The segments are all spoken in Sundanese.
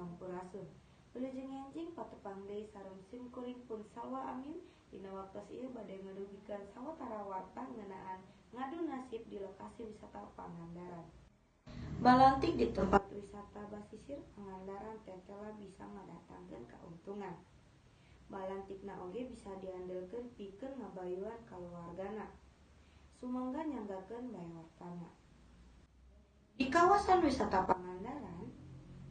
sampurasun. Wilujeng enjing patepang deui sareng simkuring pun salwa amin dina waktos ieu bade ngadugikeun sawatara warta ngeunaan ngadu nasib di lokasi wisata Pangandaran. Balantik di tempat wisata basisir Pangandaran teh telah bisa ngadatangkeun kauntungan. Balantikna oge bisa diandelkeun pikeun ngabayuan kaluargana. Sumangga nyanggakeun bae wartana. Di kawasan wisata Pangandaran,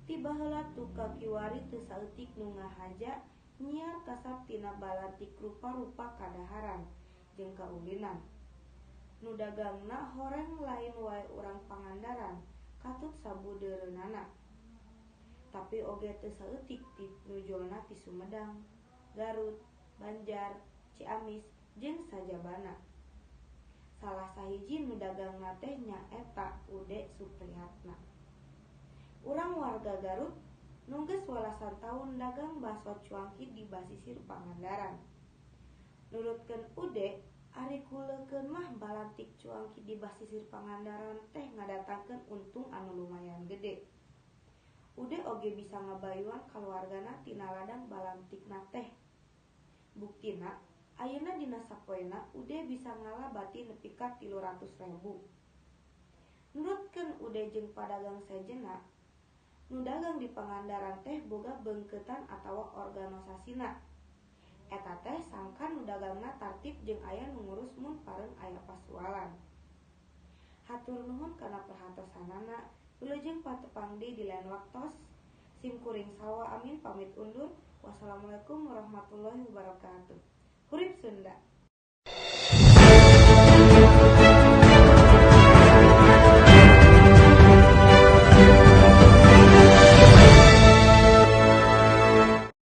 tiba heula tuka kiwari teu saeutik nu ngahaja nyiar kasab tina balantik rupa-rupa kadaharan jeung kaulinan. Nu dagangna horeng lain wae urang Pangandaran, katut sabudeureunana. Tapi oge teu saeutik ti nujulna ti Sumedang, Garut, Banjar, Ciamis, jeung sajabana. Salah sahiji nu dagangna teh nyaeta Ude Supriyatna. Urang warga Garut nu geus welasan taun dagang baso cuangki di basisir Pangandaran. Nurutkeun Ude, ari kuleukeun mah balantik cuangki di basisir Pangandaran teh ngadatangkeun untung anu lumayan gede. Ude oge bisa ngabayuan kaluargana tina ladang balantikna teh. Buktina, ayeuna dina sapoena Ude bisa ngalabati nepi ka 300.000. Nurutkeun Ude jeung padagang sejenna, nu dagang di Pangandaran teh boga beungkeutan atawa organisasina. Eta teh sangkan nu dagangna tartib jeung aya nu ngurus mun pareung aya pasualan. Hatur nuhun kana perhatosanana. Wilujeng patepang deui di lain waktos. Simkuring salwa amin pamit undur. Wassalamualaikum warahmatullahi wabarakatuh. Hurip Sunda.